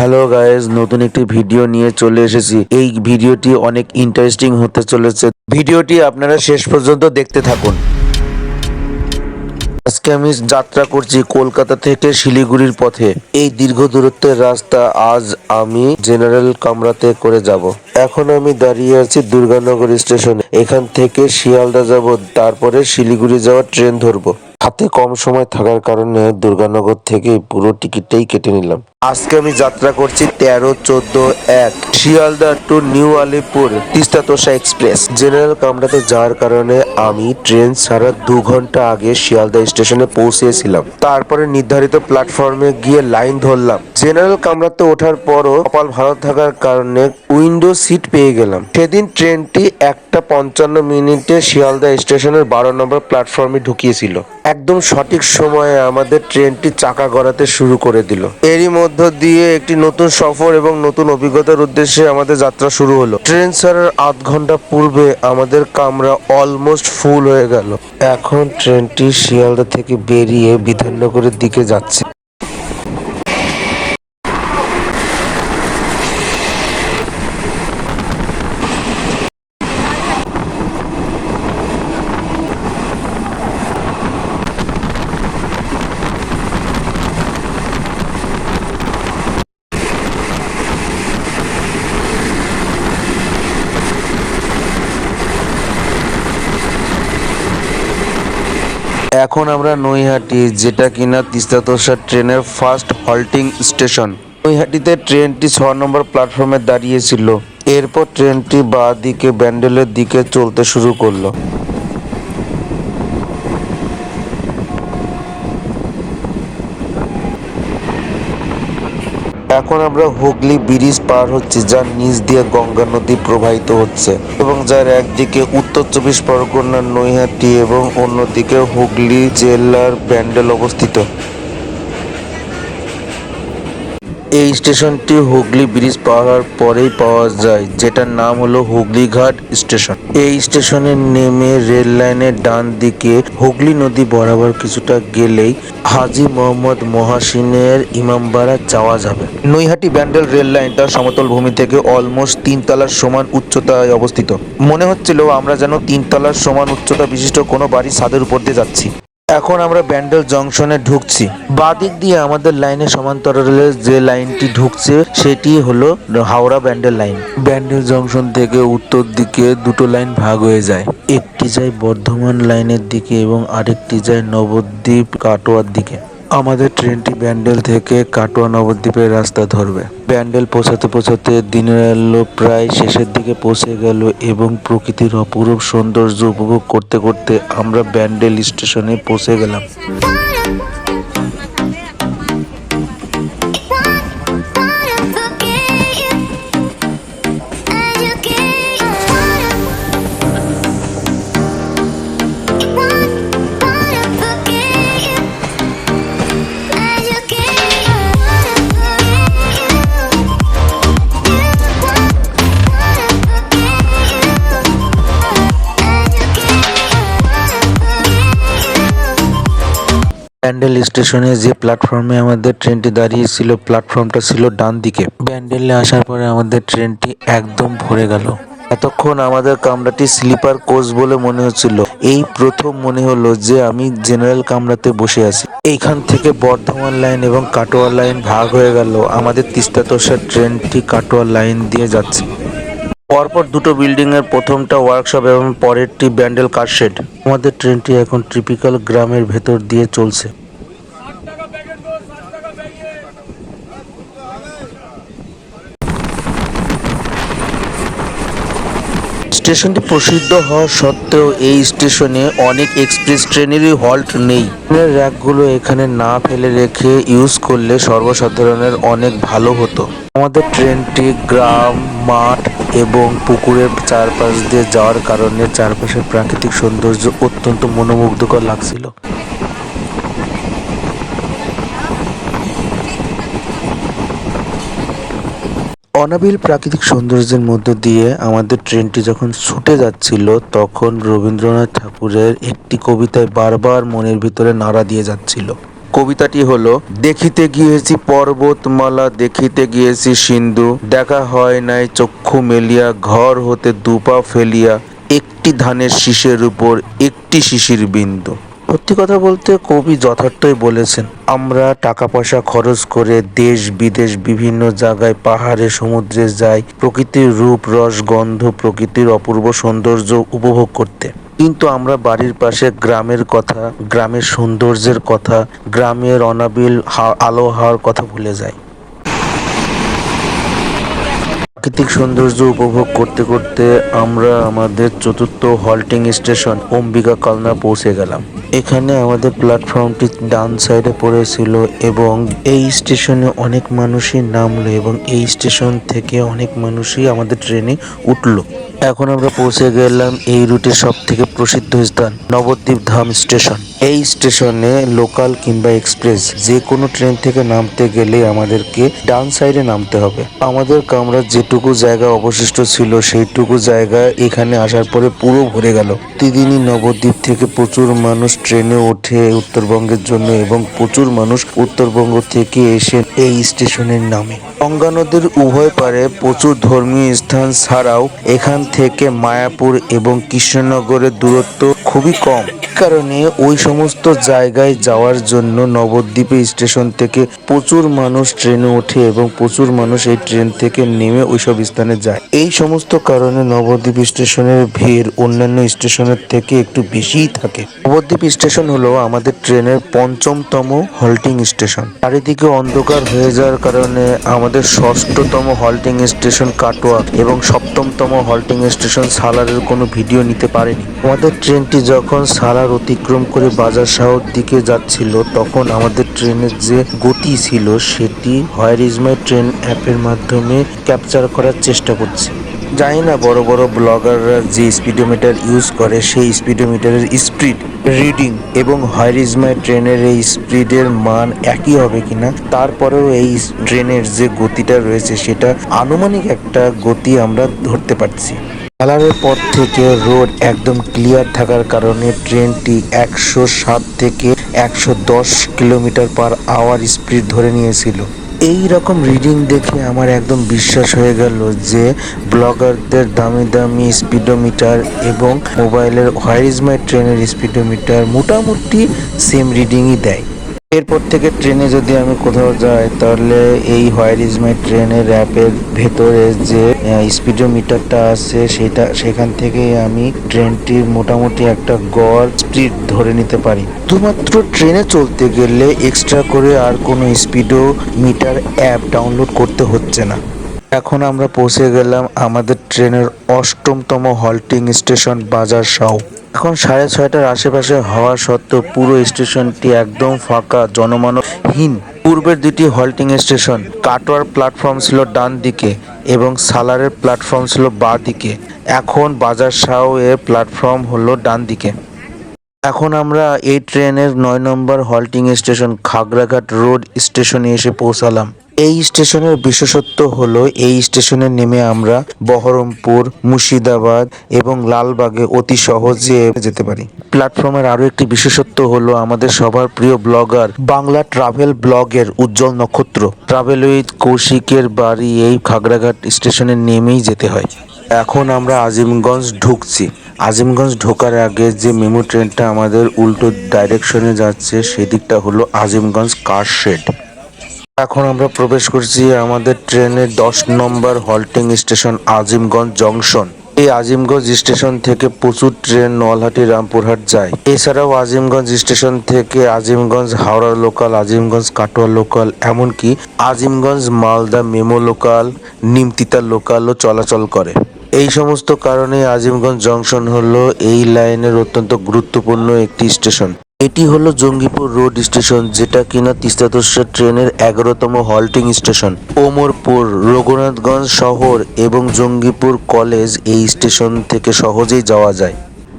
Hello guys, নতুন একটি video নিয়ে চলে এসেছি। এই ভিডিওটি অনেক ইন্টারেস্টিং হতে চলেছে। ভিডিওটি আপনারা শেষ পর্যন্ত দেখতে থাকুন। আজকে আমি যাত্রা করছি কলকাতা থেকে শিলিগুড়ির পথে। এই দীর্ঘ দূরত্বের রাস্তা আজ আমি জেনারেল কামরাতে করে যাব। এখন আমি দাঁড়িয়ে আছি দুর্গানগর স্টেশনে। এখান থেকে শিয়ালদা যাব, তারপরে শিলিগুড়ি যাওয়ার ট্রেন ধরবো। হাতে কম সময় থাকার কারণে দুর্গানগর থেকে পুরো টিকিটটাই কেটে নিলাম। আজকে আমি যাত্রা করছি 13-14-1 Sealdah to New Alipur Teesta Torsa express. General কামরাতে যাওয়ার কারণে আমি ট্রেন ছাড়ার 2 ঘন্টা আগে শিয়ালদা স্টেশনে পৌঁছেছিলাম। তারপরে নির্ধারিত প্ল্যাটফর্মে গিয়ে লাইন ধরলাম। জেনারেল কামরাতে ওঠার পরও কপাল ভালো থাকার কারণে উইন্ডো সিট পেয়ে গেলাম। সেদিন ট্রেনটি 1:55 শিয়ালদা স্টেশনের 12 নম্বর প্ল্যাটফর্মে ঢুকিয়েছিল। একদম সঠিক সময়ে আমাদের ট্রেনটি চাকা গড়াতে শুরু করে দিল। এরই মধ্য দিয়ে একটি নতুন সফর এবং নতুন অভিজ্ঞতার উদ্দেশ্যে আমাদের যাত্রা শুরু হলো। ট্রেন ছাড়ার আধ ঘন্টা পূর্বে আমাদের কামরা অলমোস্ট ফুল হয়ে গেল। এখন ট্রেনটি শিয়ালদা থেকে বেরিয়ে বিধাননগরের দিকে যাচ্ছে। এখন আমরা নৈহাটি, যেটা কিনা তিস্তা তোষা ট্রেনের ফার্স্ট হল্টিং স্টেশন। নৈহাটিতে ট্রেনটি 6 নম্বর প্ল্যাটফর্মে দাঁড়িয়েছিল। এরপর ট্রেনটি বাঁ দিকে ব্যান্ডেলের দিকে চলতে শুরু করলো। এখন আমরা হুগলি ব্রিজ পার হচ্ছি, যার নিচ দিয়ে গঙ্গা নদী প্রবাহিত হচ্ছে এবং যার একদিকে উত্তর 24 পরগনার নৈহাটি এবং অন্যদিকে হুগলি জেলার ব্যান্ডেল অবস্থিত। এই স্টেশনটি হুগলি ব্রিজ পার হওয়ার পরেই পাওয়া যায়, যেটার নাম হলো হুগলিঘাট স্টেশন। এই স্টেশনে নেমে রেল লাইনের ডান দিকে হুগলি নদী বরাবর কিছুটা গেলেই হাজী মোহাম্মদ মহাসিনের ইমামবাড়া যাওয়া যাবে। নৈহাটি ব্যান্ডেল রেল লাইনটা সমতল ভূমি থেকে অলমোস্ট 3 তলার সমান উচ্চতায় অবস্থিত। মনে হচ্ছিল আমরা যেন 3 তলার সমান উচ্চতা বিশিষ্ট কোনো বাড়ির ছাদের উপর দিয়ে যাচ্ছি। এখন আমরা ব্যান্ডেল জংশনে ঢুকছি। বাদিক দিয়ে আমাদের লাইনের সমান্তরালে যে লাইনটি ঢুকছে সেটি হলো হাওড়া ব্যান্ডেল লাইন। ব্যান্ডেল জংশন থেকে উত্তর দিকে দুটো লাইন ভাগ হয়ে যায়। একটি যায় বর্ধমান লাইনের দিকে এবং আরেকটি যায় নবদ্বীপ কাটোয়ার দিকে। আমাদের ট্রেনটি ব্যান্ডেল থেকে কাটোয়া নবদ্বীপের রাস্তা ধরবে। ব্যান্ডেল পৌঁছাতে পৌঁছাতে দিনের আলো প্রায় শেষের দিকে পৌঁছে গেল এবং প্রকৃতির অপরূপ সৌন্দর্য উপভোগ করতে করতে আমরা ব্যান্ডেল স্টেশনে পৌঁছে গেলাম। ব্যান্ডেল স্টেশনে যে প্ল্যাটফর্মে আমাদের ট্রেনটি দাঁড়িয়েছিল, প্ল্যাটফর্মটা ছিল ডান দিকে। ব্যান্ডেলে আসার পরে আমাদের ট্রেনটি একদম ভরে গেল। এতক্ষণ আমাদের কামরাটি স্লিপার কোচ বলে মনে হচ্ছিল। এই প্রথম মনে হলো যে আমি জেনারেল কামরাতে বসে আছি। এইখান থেকে বর্ধমান লাইন এবং কাটোয়া লাইন ভাগ হয়ে গেল। আমাদের তিস্তা তোষা ট্রেনটি কাটোয়া লাইন দিয়ে যাচ্ছে। পরপর দুটো বিল্ডিং এর প্রথমটা ওয়ার্কশপ এবং পরেরটি ব্যান্ডেল কার শেড। আমাদের ট্রেনটি এখন টিপিক্যাল গ্রামের ভেতর দিয়ে চলছে। স্টেশনটি প্রসিদ্ধ হওয়া সত্ত্বেও এই স্টেশনে অনেক এক্সপ্রেস ট্রেনেরই হল্ট নেই। ট্রেনের র্যাকগুলো এখানে না ফেলে রেখে ইউজ করলে সর্বসাধারণের অনেক ভালো হতো। আমাদের ট্রেনটি গ্রাম, মাঠ এবং পুকুরের চারপাশ দিয়ে যাওয়ার কারণে চারপাশের প্রাকৃতিক সৌন্দর্য অত্যন্ত মনোমুগ্ধকর লাগছিল। অনাবিল প্রাকৃতিক সৌন্দর্যের মধ্য দিয়ে আমাদের ট্রেনটি যখন ছুটে যাচ্ছিল, তখন রবীন্দ্রনাথ ঠাকুরের একটি কবিতায় বারবার মনের ভিতরে নাড়া দিয়ে যাচ্ছিল। কবিতাটি হলো, দেখিতে গিয়েছি পর্বতমালা, দেখিতে গিয়েছি সিন্ধু, দেখা হয় নাই চক্ষু মেলিয়া, ঘর হতে দুপা ফেলিয়া, একটি ধানের শীষের উপর একটি শিশির বিন্দু। সত্যি কথা বলতে কবি যথার্থই বলেছেন। আমরা টাকা পয়সা খরচ করে দেশ বিদেশ বিভিন্ন জায়গায় পাহাড়ে সমুদ্রে যাই প্রকৃতির রূপ রস গন্ধ প্রকৃতির অপূর্ব সৌন্দর্য উপভোগ করতে, কিন্তু আমরা বাড়ির পাশে গ্রামের কথা, গ্রামের সৌন্দর্যের কথা, গ্রামের অনাবিল আলো হাওয়ার কথা ভুলে যাই। প্রাকৃতিক সৌন্দর্য উপভোগ করতে করতে আমরা আমাদের চতুর্থ হল্টিং স্টেশন অম্বিকা কালনা পৌঁছে গেলাম। এখানে আমাদের প্ল্যাটফর্মটি ডান সাইডে পড়েছিল এবং এই স্টেশনে অনেক মানুষই নামলো এবং এই স্টেশন থেকে অনেক মানুষই আমাদের ট্রেনে উঠলো। এখন আমরা পৌঁছে গেলাম এই রুটের সব থেকে প্রসিদ্ধ স্থান নবদ্বীপ ধাম স্টেশন। এই স্টেশনে লোকাল কিংবা এক্সপ্রেস যে কোনো ট্রেন থেকে নামতে গেলে আমাদেরকে ডান সাইডে নামতে হবে। আমাদের কামরার যেটুকু জায়গা অবশিষ্ট ছিল সেইটুকু জায়গা এখানে আসার পরে পুরো ভরে গেল। প্রতিদিনই নবদ্বীপ থেকে প্রচুর মানুষ ট্রেনে ওঠে উত্তরবঙ্গের জন্য এবং প্রচুর মানুষ উত্তরবঙ্গ থেকে এসে এই স্টেশনের নামে। গঙ্গা নদীর উভয় পারে প্রচুর ধর্মীয় স্থান ছাড়াও এখান থেকে মায়াপুর এবং কৃষ্ণনগরের দূরত্ব খুবই কম, কারণে ওই সমস্ত জায়গায় যাওয়ার জন্য নবদ্বীপ স্টেশন থেকে প্রচুর মানুষ ট্রেনে ওঠে এবং প্রচুর মানুষ এই ট্রেন থেকে নেমে ওইসব স্থানে যায়। এই সমস্ত কারণে নবদ্বীপ স্টেশনের ভিড় অন্যান্য স্টেশনের থেকে একটু বেশিই থাকে। নবদ্বীপ স্টেশন হলো আমাদের ট্রেনের পঞ্চমতম হল্টিং স্টেশন। চারিদিকে অন্ধকার হয়ে যাওয়ার কারণে আমাদের ষষ্ঠতম হল্টিং স্টেশন কাটোয়া এবং সপ্তমতম হল্টিং স্টেশন সালারের কোনো ভিডিও নিতে পারেনি। আমাদের ট্রেনটি যখন সালার অতিক্রম করে বাজার শাহর দিকে যাচ্ছিল তখন আমাদের ট্রেনের যে গতি ছিল সেটি হোয়ার ইজ মাই ট্রেন অ্যাপের মাধ্যমে ক্যাপচার করার চেষ্টা করছি। জানি না বড় বড় ব্লগাররা যে স্পিডোমিটার ইউজ করে সেই স্পিডোমিটারের স্পিড রিডিং এবং হোয়ার ইজ মাই ট্রেনের এই স্পিডের মান একই হবে কিনা, তারপরেও এই ট্রেনের যে গতিটা রয়েছে সেটা আনুমানিক একটা গতি আমরা ধরতে পারছি। সালারের পর থেকে রোড একদম ক্লিয়ার থাকার কারণে ট্রেনটি 107 থেকে 110 কিলোমিটার পার আওয়ার স্পিড ধরে নিয়েছিল। এই রকম রিডিং দেখে আমার একদম বিশ্বাস হয়ে গেল যে ব্লগারদের দামি দামি স্পিডোমিটার এবং মোবাইলের হোয়ার ইজ মাই ট্রেনের স্পিডোমিটার মোটামুটি সেম রিডিংই দেয়। এরপর থেকে ট্রেনে যদি আমি কোথাও যাই তাহলে এই হোয়ার ইজ মাই ট্রেনের অ্যাপের ভেতরে যে স্পিডোমিটারটা আছে সেখান থেকে আমি ট্রেনটির মোটামুটি একটা গড় স্পিড ধরে নিতে পারি। শুধুমাত্র ট্রেনে চলতে গেলে এক্সট্রা করে আর কোনো স্পিডোমিটার অ্যাপ ডাউনলোড করতে হচ্ছে না। এখন আমরা পৌঁছে গেলাম আমাদের ট্রেনের অষ্টমতম হল্টিং স্টেশন বাজার শাহ। এখন 6:30টার আশেপাশে হওয়া সত্ত্বেও পুরো স্টেশনটি একদম ফাঁকা জনমানবহীন। পূর্বের দুটি হল্টিং স্টেশন কাটোয়ার প্ল্যাটফর্ম ছিল ডান দিকে এবং সালারের প্ল্যাটফর্ম ছিল বাঁ দিকে। এখন বাজার শাহ এর প্ল্যাটফর্ম হলো ডান দিকে। এখন আমরা এই ট্রেনের 9 নম্বর হল্টিং স্টেশন খাগড়াঘাট রোড স্টেশনে এসে পৌঁছালাম। এই স্টেশনের বিশেষত্ব হলো এই স্টেশনে নেমে আমরা বহরমপুর, মুর্শিদাবাদ এবং লালবাগে অতি সহজে যেতে পারি। প্ল্যাটফর্মের আরো একটি বিশেষত্ব হলো আমাদের সবার প্রিয় ব্লগার বাংলা ট্রাভেল ব্লগের উজ্জ্বল নক্ষত্র ট্রাভেল উইথ কৌশিকের বাড়ি এই খাগড়াঘাট স্টেশনে নেমেই যেতে হয়। এখন আমরা আজিমগঞ্জ ঢুকছি। আজিমগঞ্জ ঢোকার আগে যে মেমো ট্রেনটা আমাদের উল্টো ডাইরেকশনে যাচ্ছে সেদিকটা হলো আজিমগঞ্জ কার শেড। এখন আমরা প্রবেশ করছি আমাদের ট্রেনের 10 নম্বর হল্টিং স্টেশন আজিমগঞ্জ জংশন। এই আজিমগঞ্জ স্টেশন থেকে প্রচুর ট্রেন নলহাটি রামপুরহাট যায়। এছাড়াও আজিমগঞ্জ স্টেশন থেকে আজিমগঞ্জ হাওড়া লোকাল, আজিমগঞ্জ কাটোয়া লোকাল, এমনকি আজিমগঞ্জ মালদা মেমো লোকাল, নিমতিতা লোকালও চলাচল করে। এই সমস্ত কারণে আজিমগঞ্জ জংশন হলো এই লাইনের অত্যন্ত গুরুত্বপূর্ণ একটি স্টেশন। এটি হলো জঙ্গিপুর রোড স্টেশন, যেটা কিনা তিস্তা তোর্ষা ট্রেনের 11তম হল্টিং স্টেশন। ওমরপুর, রঘুনাথগঞ্জ শহর এবং জঙ্গিপুর কলেজ এই স্টেশন থেকে সহজেই যাওয়া যায়।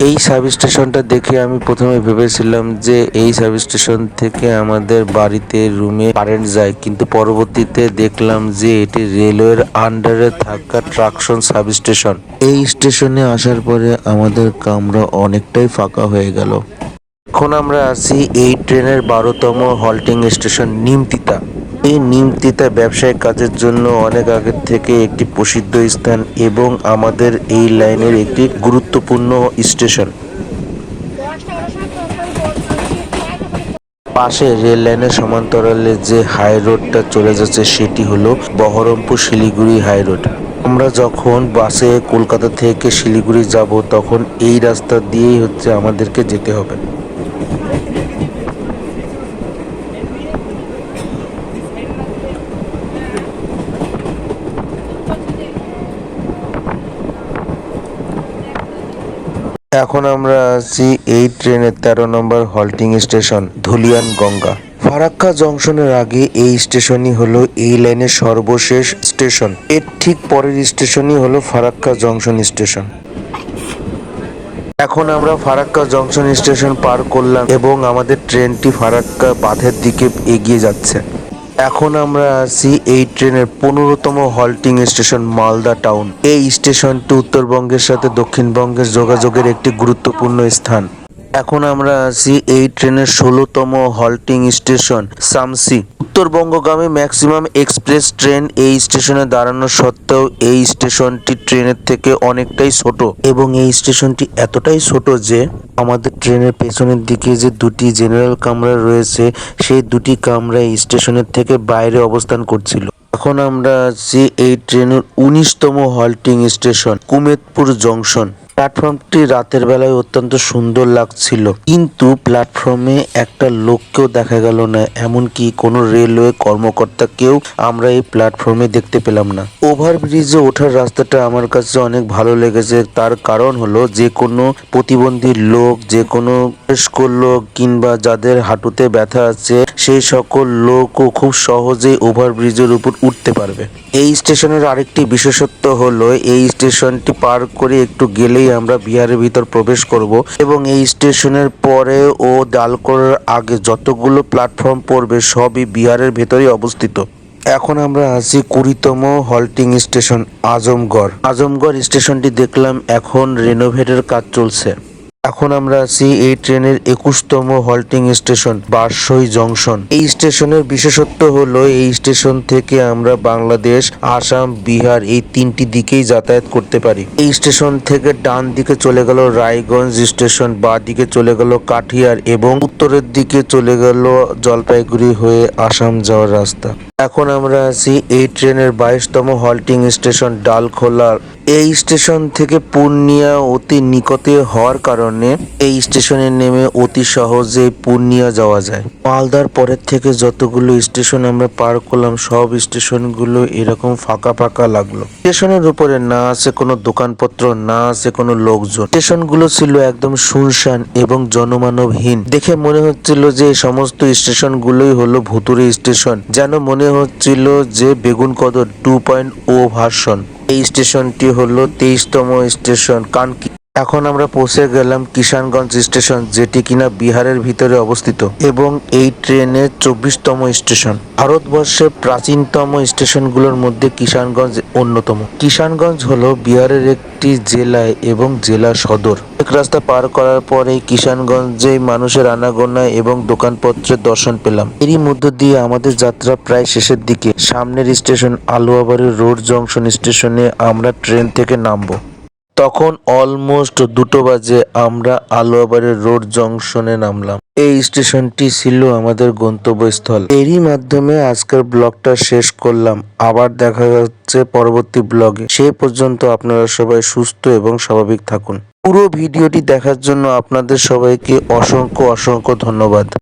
এই সাব স্টেশনটা দেখে আমি প্রথমে ভেবেছিলাম যে এই সাব স্টেশন থেকে আমাদের বাড়িতে রুমে কারেন্ট যায়, কিন্তু পরবর্তীতে দেখলাম যে এটি রেলওয়ের আন্ডারে থাকা ট্রাকশন সাব স্টেশন। এই স্টেশনে আসার পরে আমাদের কামরা অনেকটাই ফাঁকা হয়ে গেল। এখন আমরা আছি এই ট্রেনের 12তম হল্টিং স্টেশন নিমতিতা। এই নিমতিতা ব্যবসায়িক কাজের জন্য অনেক আগের থেকে একটি প্রসিদ্ধ স্থান এবং আমাদের এই লাইনের একটি গুরুত্বপূর্ণ স্টেশন। পাশে রেল লাইনের সমান্তরালে যে হাই রোডটা চলে যাচ্ছে সেটি হলো বহরমপুর শিলিগুড়ি হাই রোড। আমরা যখন বাসে কলকাতা থেকে শিলিগুড়ি যাব তখন এই রাস্তা দিয়েই আমাদেরকে যেতে হবে। এখন আমরা আছি এই ট্রেনের 13 নম্বর হল্টিং স্টেশন ধুলিয়ান গঙ্গা। ফারাক্কা জংশনের আগে এই স্টেশনই হলো এই লাইনের সর্বশেষ স্টেশন। এর ঠিক পরের স্টেশনই হলো ফারাক্কা জংশন স্টেশন। এখন আমরা ফারাক্কা জংশন স্টেশন পার করলাম এবং আমাদের ট্রেনটি ফারাক্কা বাঁধের দিকে এগিয়ে যাচ্ছে। এখন আমরা আছি এই ট্রেনের 15তম হল্টিং স্টেশন মালদা টাউন। এই স্টেশনটি উত্তরবঙ্গের সাথে দক্ষিণবঙ্গের যোগাযোগের একটি গুরুত্বপূর্ণ স্থান। এখন আমরা আছি এই ট্রেনের 16তম হল্টিং স্টেশন সামসি। উত্তরবঙ্গগামী ম্যাক্সিমাম এক্সপ্রেস ট্রেন এই স্টেশনে দাঁড়ানো সত্ত্বেও এই স্টেশনটি ট্রেনের থেকে অনেকটাই ছোট এবং এই স্টেশনটি এতটাই ছোট যে আমাদের ট্রেনের পেছনের দিকে যে দুটি জেনারেল কামরা রয়েছে সেই দুটি কামরা এই স্টেশনের থেকে বাইরে অবস্থান করছিল। এখন আমরা আছি এই ট্রেনের 19তম হল্টিং স্টেশন কুমেদপুর জংশন। প্ল্যাটফর্মটি রাতের বেলায় অত্যন্ত সুন্দর লাগছিল, কিন্তু প্ল্যাটফর্মে একটা লোককেও দেখা গেল না, এমনকি কোনো রেলওয়ে কর্মকর্তাকেও আমরা এই প্ল্যাটফর্মে দেখতে পেলাম না। ওভারব্রিজে ওঠার রাস্তাটা আমার কাছে অনেক ভালো লেগেছে, তার কারণ হলো যে কোনো প্রতিবন্ধী লোক, যে কোনো বয়স্ক লোক কিংবা যাদের হাঁটুতে ব্যথা আছে সেই সকল লোকও খুব সহজেই ওভারব্রিজের উপর উঠতে পারবে। এই স্টেশনের আরেকটি বিশেষত্ব হলো এই স্টেশনটি পার করে একটু গেলেই আমরা বিহারের ভিতর প্রবেশ করব এবং এই স্টেশনের পরে ও ডালকোড়ার আগে যতগুলো প্ল্যাটফর্ম পড়বে সবই বিহারের ভেতরেই অবস্থিত। এখন আমরা আছি 20তম হল্টিং স্টেশন আজমগড়। আজমগড় স্টেশনটি দেখলাম এখন রেনোভেটের কাজ চলছে। এখন আমরা আছি এই ট্রেনের 21তম হল্টিং স্টেশন বারসই জংশন। এই স্টেশনের বিশেষত্ব হলো এই স্টেশন থেকে আমরা বাংলাদেশ, আসাম, বিহার এই তিনটি দিকেই যাতায়াত করতে পারি। এই স্টেশন থেকে ডান দিকে চলে গেল রায়গঞ্জ স্টেশন, বাঁ দিকে চলে গেল কাঠিয়ার এবং উত্তরের দিকে চলে গেল জলপাইগুড়ি হয়ে আসাম যাওয়ার রাস্তা। এখন আমরা আছি এই ট্রেনের 22তম হল্টিং স্টেশন ডালখোলা। এই স্টেশন থেকে পূর্ণিয়া অতি নিকটে হওয়ার কারণে এই স্টেশনে নেমে অতি সহজে পূর্ণিয়া যাওয়া যায়। মালদার পরের থেকে যতগুলো স্টেশন আমরা পার করলাম সব স্টেশনগুলো এরকম ফাঁকা ফাঁকা লাগলো। স্টেশনের উপরে না আছে কোনো দোকানপত্র, না আছে কোনো লোকজন। স্টেশনগুলো ছিল একদম শুনশান এবং জনমানবহীন। দেখে মনে হচ্ছিল যে এই সমস্ত স্টেশনগুলোই হলো ভুতুড়ে স্টেশন, যেন মনে হচ্ছিল যে বেগুনকদর 2.0 ভার্সন। এই স্টেশনটি হলো 23তম স্টেশন কানকি। এখন আমরা পৌঁছে গেলাম কিষানগঞ্জ স্টেশন, যেটি কিনা বিহারের ভিতরে অবস্থিত এবং এই ট্রেনের 24তম স্টেশন। ভারতবর্ষের প্রাচীনতম স্টেশনগুলোর মধ্যে কিষানগঞ্জ অন্যতম। কিষানগঞ্জ হলো বিহারের একটি জেলা এবং জেলা সদর। এক রাস্তা পার করার পরে কিষানগঞ্জে মানুষের আনাগোনা এবং দোকানপত্রের দর্শন পেলাম। এরই মধ্য দিয়ে আমাদের যাত্রা প্রায় শেষের দিকে। সামনের স্টেশন আলুয়াবাড়ি রোড জংশন স্টেশনে আমরা ট্রেন থেকে নামবো। তখন অলমোস্ট 2টো বাজে। আমরা আলুয়াবাড়ি রোড জংশনে নামলাম। এই স্টেশনটি ছিল আমাদের গন্তব্যস্থল। এরই মাধ্যমে আজকের ব্লগটা শেষ করলাম। আবার দেখা যাচ্ছে পরবর্তী ব্লগে। সেই পর্যন্ত আপনারা সবাই সুস্থ এবং স্বাভাবিক থাকুন। পুরো ভিডিওটি দেখার জন্য আপনাদের সবাইকে অসংখ্য অসংখ্য ধন্যবাদ।